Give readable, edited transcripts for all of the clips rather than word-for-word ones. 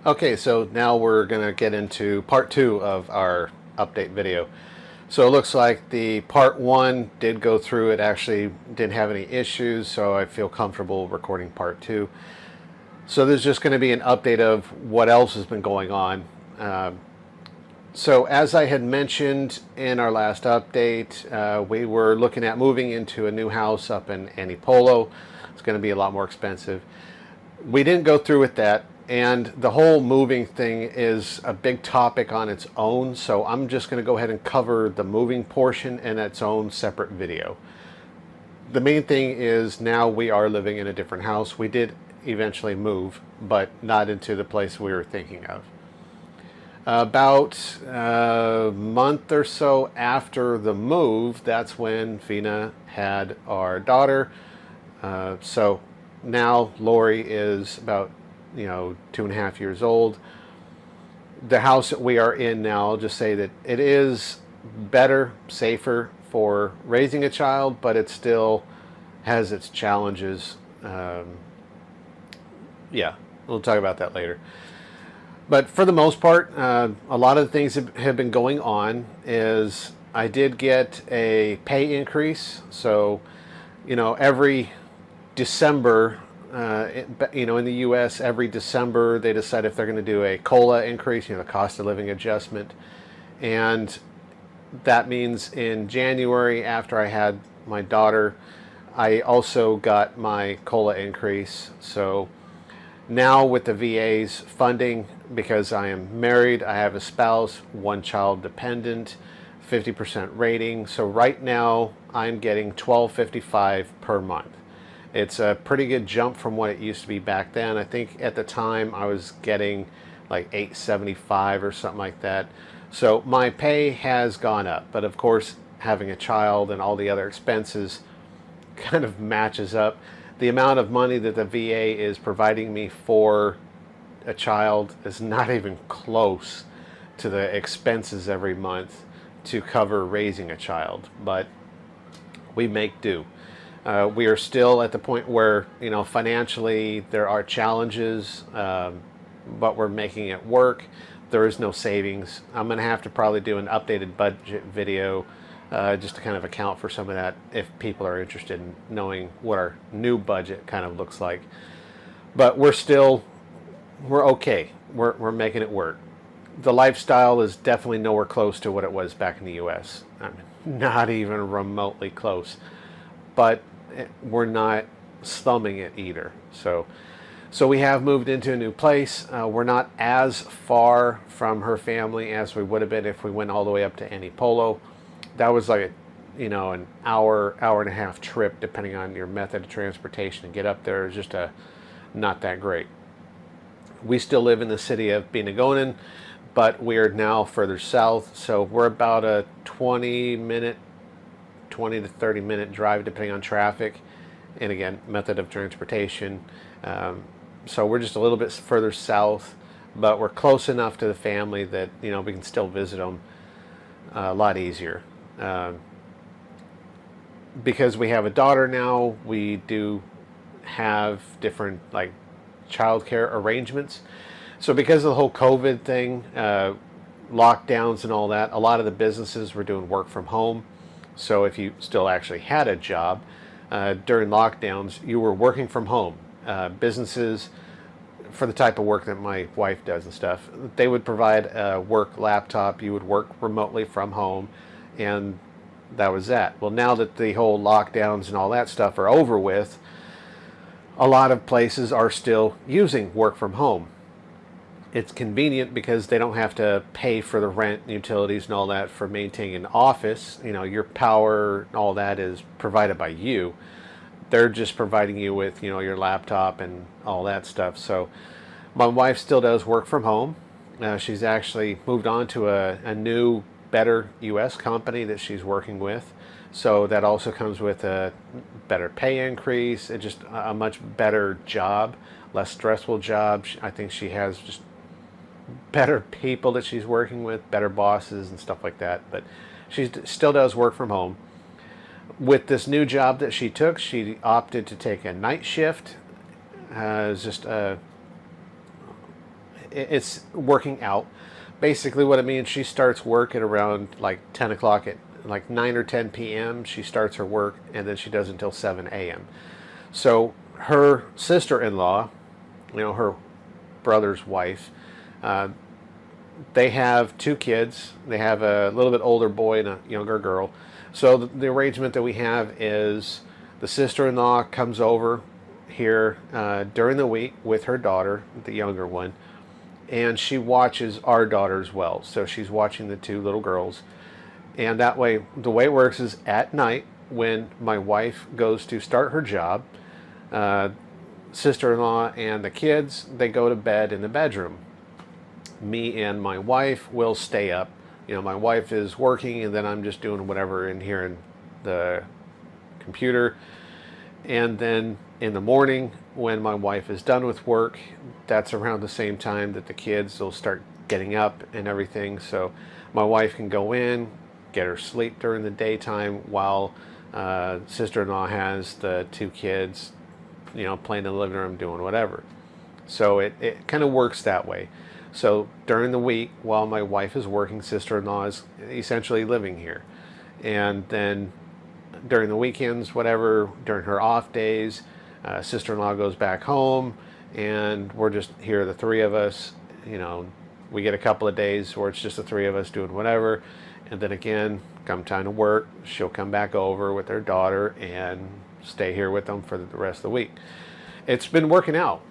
Okay, so now we're going to get into part two of our update video. So it looks like the part one did go through. It actually didn't have any issues, so I feel comfortable recording part two. So there's just going to be an update of what else has been going on. So as I had mentioned in our last update, we were looking at moving into a new house up in Antipolo. It's going to be a lot more expensive. We didn't go through with that, and the whole moving thing is a big topic on its own, so I'm just going to go ahead and cover the moving portion in its own separate video. The main thing is now we are living in a different house. We did eventually move, but not into the place we were thinking of. About a month or so after the move, that's when Fina had our daughter. So now Lori is about 2.5 years old. The house that we are in now, I'll just say that it is better, safer for raising a child, but it still has its challenges. Yeah, we'll talk about that later. But for the most part, a lot of the things that have been going on is I did get a pay increase. So, every December, in the U.S., every December they decide if they're going to do a COLA increase, the cost of living adjustment. And that means in January, after I had my daughter, I also got my COLA increase. So now with the VA's funding, because I am married, I have a spouse, one child dependent, 50% rating. So right now I'm getting $12.55 per month. It's a pretty good jump from what it used to be back then. I think at the time I was getting like $8.75 or something like that. So my pay has gone up, but of course having a child and all the other expenses kind of matches up. The amount of money that the VA is providing me for a child is not even close to the expenses every month to cover raising a child, but we make do. We are still at the point where, financially there are challenges, but we're making it work. There is no savings. I'm going to have to probably do an updated budget video just to kind of account for some of that if people are interested in knowing what our new budget kind of looks like. But we're okay. We're making it work. The lifestyle is definitely nowhere close to what it was back in the U.S. I mean, not even remotely close. But we're not slumming it either. So we have moved into a new place. We're not as far from her family as we would have been if we went all the way up to Antipolo. That was like an hour and a half trip, depending on your method of transportation to get up there. Is just not that great. We still live in the city of Benagonin, but we are now further south. So we're about a 20 to 30 minute drive, depending on traffic, and again, method of transportation. So we're just a little bit further south, but we're close enough to the family that we can still visit them a lot easier. Because we have a daughter now, we do have different childcare arrangements. So because of the whole COVID thing, lockdowns and all that, a lot of the businesses were doing work from home. So if you still actually had a job during lockdowns, you were working from home. Businesses, for the type of work that my wife does and stuff, they would provide a work laptop. You would work remotely from home, and that was that. Well, now that the whole lockdowns and all that stuff are over with, a lot of places are still using work from home. It's convenient because they don't have to pay for the rent and utilities and all that for maintaining an office. Your power and all that is provided by you. They're just providing you with, your laptop and all that stuff. So my wife still does work from home. She's actually moved on to a new, better U.S. company that she's working with. So that also comes with a better pay increase. It's just a much better job, less stressful job. I think she has just better people that she's working with, better bosses and stuff like that. But she still does work from home. With this new job that she took, she opted to take a night shift. It's just it's working out. Basically, what it means, she starts work at around like 10 o'clock at like 9 or 10 p.m. She starts her work, and then she does until 7 a.m. So her sister-in-law, her brother's wife, uh, they have two kids. They have a little bit older boy and a younger girl. So the arrangement that we have is the sister-in-law comes over here during the week with her daughter, the younger one, and she watches our daughter as well. So she's watching the two little girls. And that way, the way it works is at night when my wife goes to start her job, uh, sister-in-law and the kids, they go to bed in the bedroom. Me and my wife will stay up. My wife is working, and then I'm just doing whatever in here in the computer. And then in the morning, when my wife is done with work, that's around the same time that the kids will start getting up and everything. So my wife can go in, get her sleep during the daytime, while sister-in-law has the two kids, playing in the living room, doing whatever. So it kind of works that way. So during the week, while my wife is working, sister-in-law is essentially living here. And then during the weekends, whatever, during her off days, sister-in-law goes back home, and we're just here, the three of us. We get a couple of days where it's just the three of us doing whatever. And then again, come time to work, she'll come back over with her daughter and stay here with them for the rest of the week. It's been working out.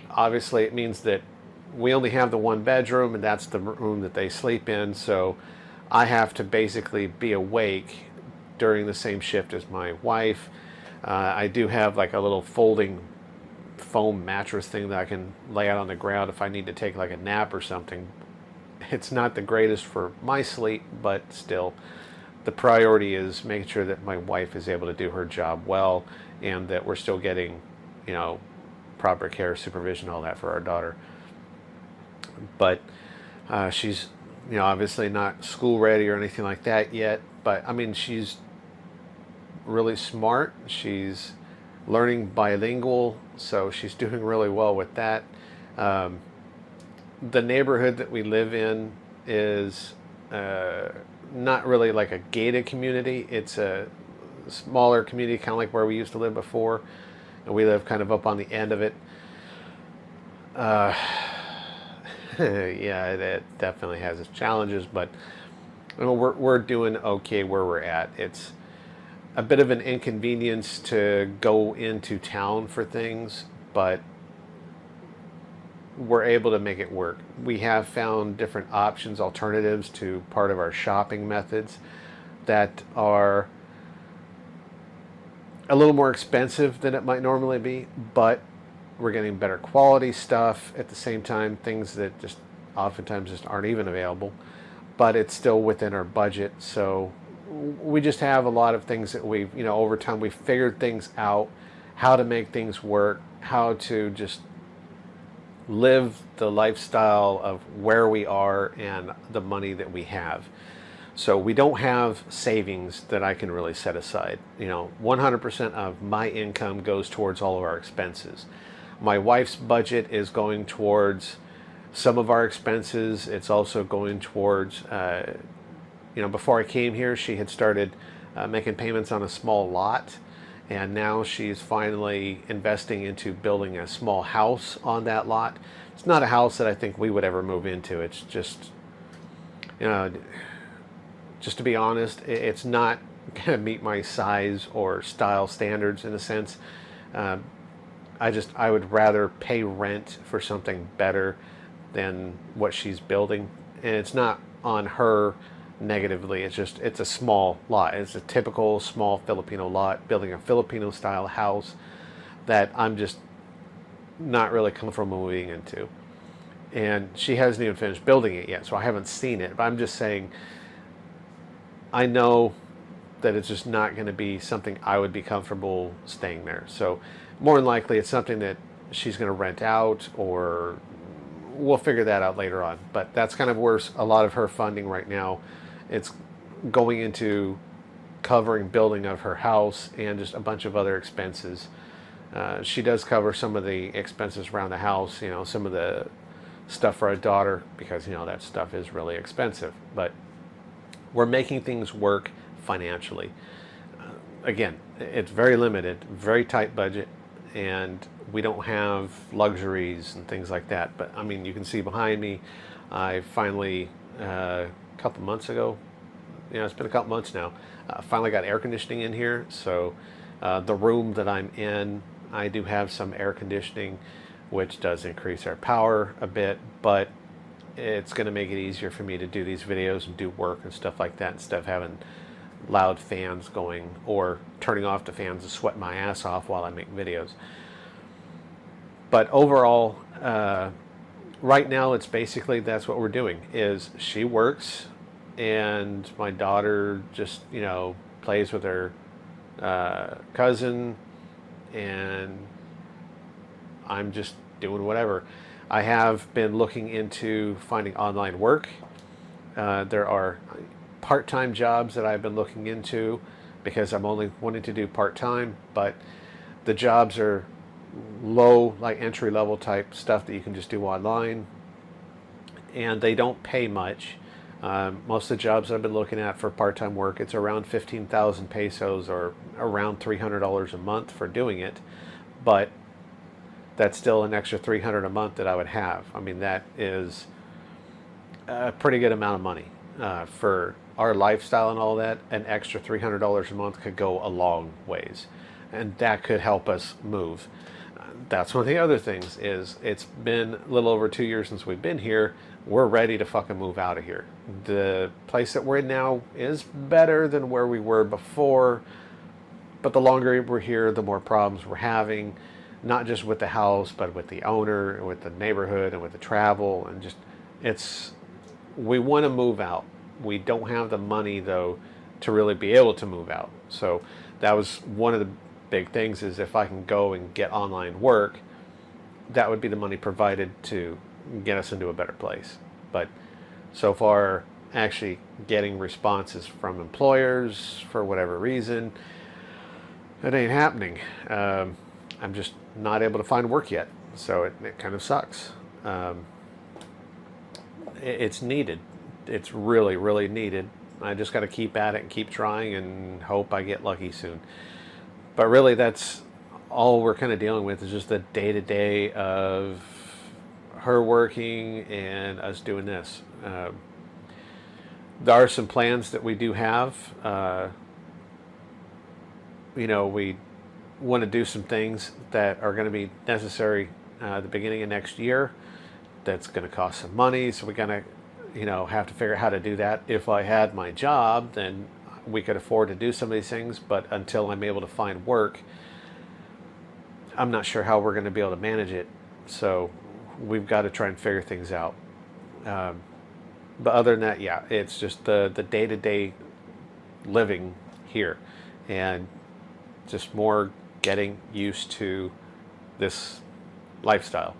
Obviously, it means that we only have the one bedroom, and that's the room that they sleep in. So I have to basically be awake during the same shift as my wife. I do have like a little folding foam mattress thing that I can lay out on the ground if I need to take like a nap or something. It's not the greatest for my sleep, but still, the priority is making sure that my wife is able to do her job well, and that we're still getting, proper care, supervision, all that for our daughter. But she's, obviously not school ready or anything like that yet. But I mean, she's really smart. She's learning bilingual, so she's doing really well with that. The neighborhood that we live in is not really like a gated community. It's a smaller community, kind of like where we used to live before, and we live kind of up on the end of it. Yeah, that definitely has its challenges, but we're doing okay where we're at. It's a bit of an inconvenience to go into town for things, but we're able to make it work. We have found different options, alternatives to part of our shopping methods that are a little more expensive than it might normally be, but we're getting better quality stuff at the same time, things that just oftentimes just aren't even available, but it's still within our budget. So we just have a lot of things that we've, over time we've figured things out, how to make things work, how to just live the lifestyle of where we are and the money that we have. So we don't have savings that I can really set aside. 100% of my income goes towards all of our expenses. My wife's budget is going towards some of our expenses. It's also going towards, before I came here, she had started making payments on a small lot. And now she's finally investing into building a small house on that lot. It's not a house that I think we would ever move into. It's just, just to be honest, it's not going to meet my size or style standards in a sense. I would rather pay rent for something better than what she's building. And it's not on her negatively. It's a small lot. It's a typical small Filipino lot, building a Filipino style house that I'm just not really comfortable moving into. And she hasn't even finished building it yet, so I haven't seen it. But I'm just saying, I know that it's just not going to be something I would be comfortable staying there. So more than likely it's something that she's going to rent out, or we'll figure that out later on. But that's kind of where a lot of her funding right now, it's going into covering building of her house and just a bunch of other expenses. She does cover some of the expenses around the house, some of the stuff for our daughter because, you know, that stuff is really expensive. But we're making things work financially. Again, it's very limited, very tight budget, and we don't have luxuries and things like that. But I mean, you can see behind me, I finally, a couple months ago, you know, it's been a couple months now, finally got air conditioning in here. So the room that I'm in, I do have some air conditioning, which does increase our power a bit, but it's going to make it easier for me to do these videos and do work and stuff like that instead of having loud fans going or turning off the fans and sweating my ass off while I make videos. But overall, right now it's basically that's what we're doing is she works and my daughter just, you know, plays with her cousin, and I'm just doing whatever. I have been looking into finding online work. There are part-time jobs that I've been looking into because I'm only wanting to do part-time, but the jobs are low, like entry-level type stuff that you can just do online, and they don't pay much. Most of the jobs I've been looking at for part-time work, it's around 15,000 pesos or around $300 a month for doing it, but that's still an extra 300 a month that I would have. I mean, that is a pretty good amount of money for our lifestyle and all that. An extra $300 a month could go a long ways, and that could help us move. That's one of the other things is it's been a little over 2 years since we've been here. We're ready to fucking move out of here. The place that we're in now is better than where we were before, but the longer we're here, the more problems we're having, not just with the house, but with the owner, and with the neighborhood, and with the travel, and just, we want to move out. We don't have the money, though, to really be able to move out. So that was one of the big things is if I can go and get online work, that would be the money provided to get us into a better place. But so far, actually getting responses from employers for whatever reason, it ain't happening. I'm just not able to find work yet, so it kind of sucks. It's needed. It's really, really needed. I just got to keep at it and keep trying and hope I get lucky soon. But really, that's all we're kind of dealing with is just the day-to-day of her working and us doing this. There are some plans that we do have. You know, we want to do some things that are going to be necessary at the beginning of next year. That's going to cost some money, so we're going to, you know, have to figure out how to do that. If I had my job, then we could afford to do some of these things, but until I'm able to find work, I'm not sure how we're going to be able to manage it. So we've got to try and figure things out. But other than that, yeah, it's just the day-to-day living here and just more getting used to this lifestyle.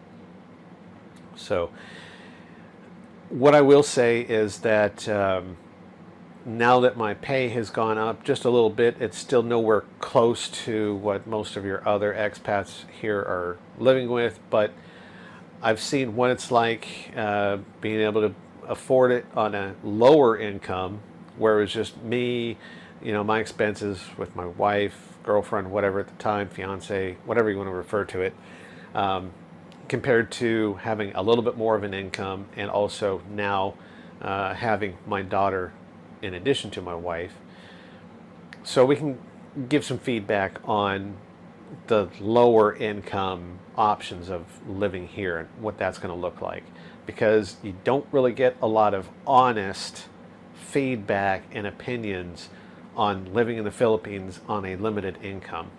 So what I will say is that now that my pay has gone up just a little bit, it's still nowhere close to what most of your other expats here are living with, but I've seen what it's like being able to afford it on a lower income, where it was just me, you know, my expenses with my wife, girlfriend, whatever at the time, fiance, whatever you want to refer to it, compared to having a little bit more of an income, and also now having my daughter in addition to my wife. So we can give some feedback on the lower income options of living here and what that's going to look like, because you don't really get a lot of honest feedback and opinions on living in the Philippines on a limited income.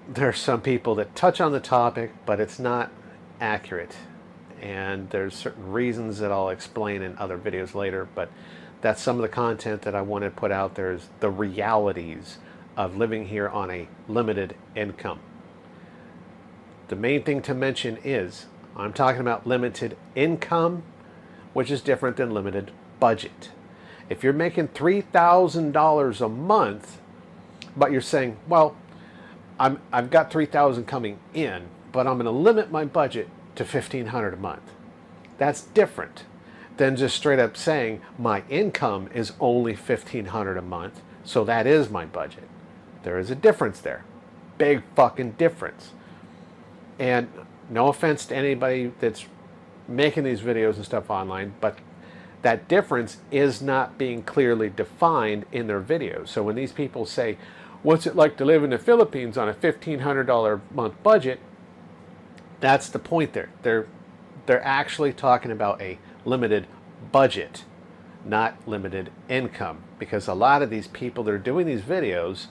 There are some people that touch on the topic, but it's not accurate, and there's certain reasons that I'll explain in other videos later, but that's some of the content that I want to put out there, is the realities of living here on a limited income. The main thing to mention is I'm talking about limited income, which is different than limited budget. If you're making $3,000 a month, but you're saying, well, I've got $3,000 coming in, but I'm going to limit my budget to $1,500 a month. That's different than just straight up saying my income is only $1,500 a month, so that is my budget. There is a difference there. Big fucking difference. And no offense to anybody that's making these videos and stuff online, but that difference is not being clearly defined in their videos. So when these people say, what's it like to live in the Philippines on a $1,500 a month budget, that's the point there. They're actually talking about a limited budget, not limited income, because a lot of these people that are doing these videos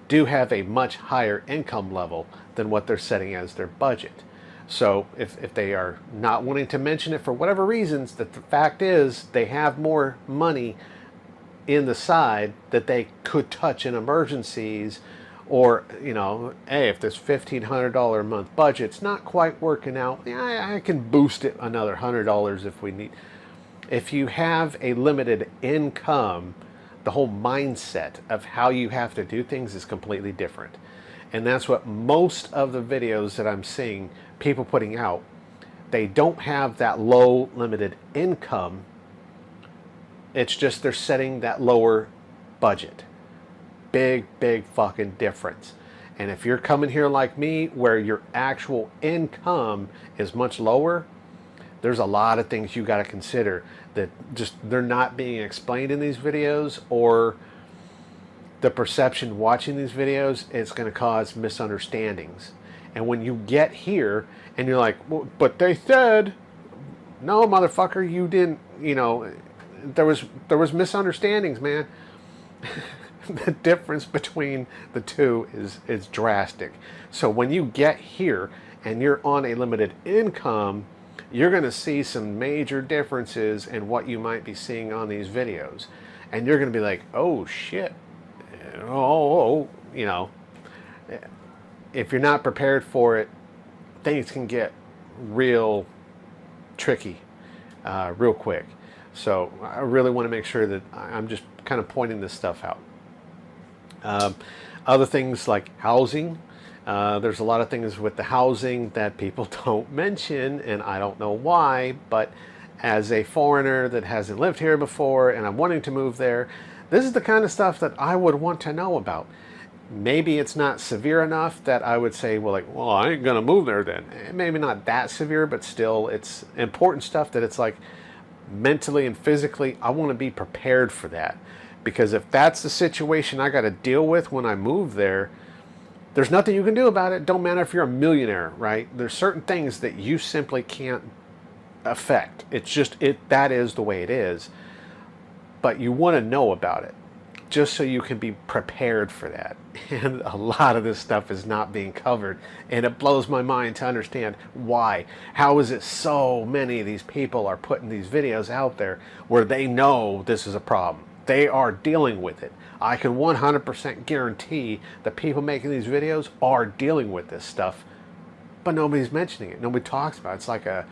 do have a much higher income level than what they're setting as their budget. So if they are not wanting to mention it for whatever reasons, that the fact is they have more money in the side that they could touch in emergencies, or, you know, hey, if this $1,500 a month budget's not quite working out, yeah, I can boost it another $100 if we need. If you have a limited income, the whole mindset of how you have to do things is completely different. And that's what most of the videos that I'm seeing people putting out, they don't have that low limited income. It's just they're setting that lower budget. Big fucking difference. And if you're coming here like me, where your actual income is much lower, there's a lot of things you got to consider that just they're not being explained in these videos, or the perception watching these videos, it's going to cause misunderstandings. And when you get here and you're like, well, but they said, no, motherfucker, you didn't, you know, there was misunderstandings, man. The difference between the two is drastic. So when you get here and you're on a limited income, you're going to see some major differences in what you might be seeing on these videos. And you're going to be like, oh shit. Oh, you know, if you're not prepared for it, things can get real tricky real quick. So I really want to make sure that I'm just kind of pointing this stuff out. Other things like housing. There's a lot of things with the housing that people don't mention, and I don't know why, but as a foreigner that hasn't lived here before and I'm wanting to move there, this is the kind of stuff that I would want to know about. Maybe it's not severe enough that I would say, well, I ain't gonna move there then. Maybe not that severe, but still it's important stuff that it's like mentally and physically, I want to be prepared for that. Because if that's the situation I got to deal with when I move there, there's nothing you can do about it. Don't matter if you're a millionaire, right? There's certain things that you simply can't affect. It's just, that is the way it is. But you want to know about it, just so you can be prepared for that. And a lot of this stuff is not being covered. And it blows my mind to understand why. How is it so many of these people are putting these videos out there where they know this is a problem? They are dealing with it. I can 100% guarantee the people making these videos are dealing with this stuff, but nobody's mentioning it. Nobody talks about it. It's like a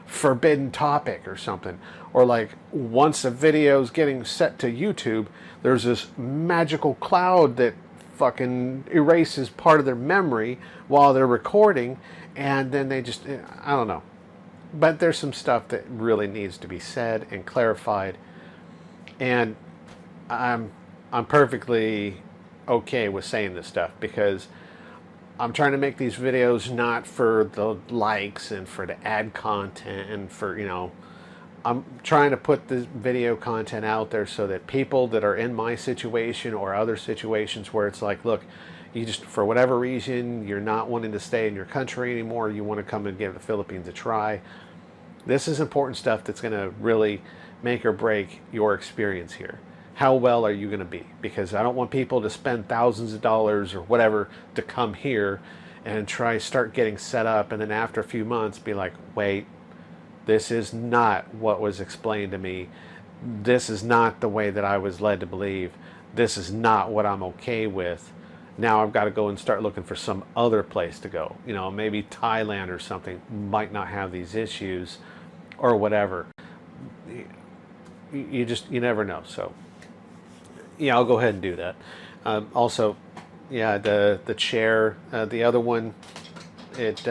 forbidden topic or something. Or like once a video's getting set to YouTube, there's this magical cloud that fucking erases part of their memory while they're recording, and then they just, I don't know. But there's some stuff that really needs to be said and clarified. And I'm perfectly okay with saying this stuff, because I'm trying to make these videos not for the likes and for the ad content and for, you know, I'm trying to put this video content out there so that people that are in my situation or other situations where it's like, look, you just, for whatever reason, you're not wanting to stay in your country anymore, you want to come and give the Philippines a try. This is important stuff that's going to really make or break your experience here. How well are you going to be? Because I don't want people to spend thousands of dollars or whatever to come here and start getting set up, and then after a few months be like, wait, this is not what was explained to me. This is not the way that I was led to believe. This is not what I'm okay with. Now I've got to go and start looking for some other place to go. You know, maybe Thailand or something might not have these issues or whatever. You never know. So yeah, I'll go ahead and do that. Also, yeah, the chair, the other one, it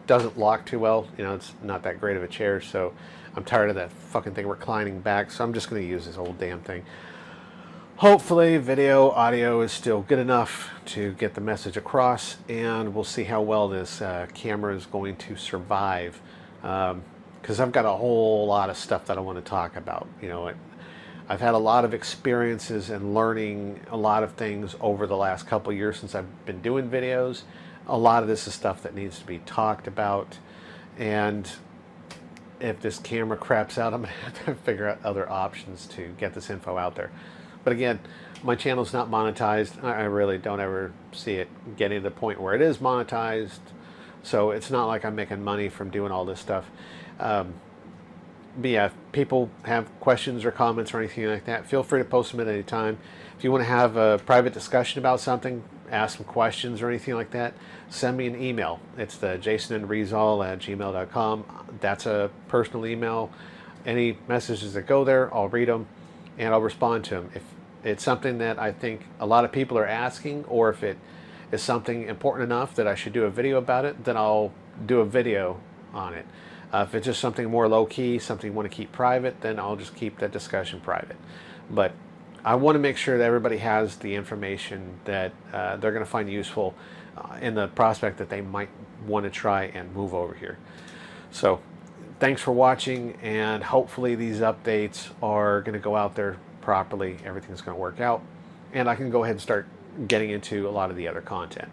doesn't lock too well. You know, it's not that great of a chair, so I'm tired of that fucking thing reclining back, so I'm just going to use this old damn thing. Hopefully video, audio is still good enough to get the message across, and we'll see how well this camera is going to survive. Because I've got a whole lot of stuff that I want to talk about. You know, I've had a lot of experiences and learning a lot of things over the last couple of years since I've been doing videos. A lot of this is stuff that needs to be talked about, and if this camera craps out, I'm going to have to figure out other options to get this info out there. But again, my channel's not monetized. I really don't ever see it getting to the point where it is monetized. So it's not like I'm making money from doing all this stuff. But yeah, if people have questions or comments or anything like that, feel free to post them at any time. If you want to have a private discussion about something, ask some questions or anything like that, send me an email. It's the jasonandrezal@gmail.com. That's a personal email. Any messages that go there, I'll read them and I'll respond to them. If it's something that I think a lot of people are asking, or if it is something important enough that I should do a video about it, then I'll do a video on it. If it's just something more low-key, something you want to keep private, then I'll just keep that discussion private. But I want to make sure that everybody has the information that they're going to find useful in the prospect that they might want to try and move over here. So thanks for watching, and hopefully these updates are going to go out there properly. Everything's going to work out, and I can go ahead and start getting into a lot of the other content.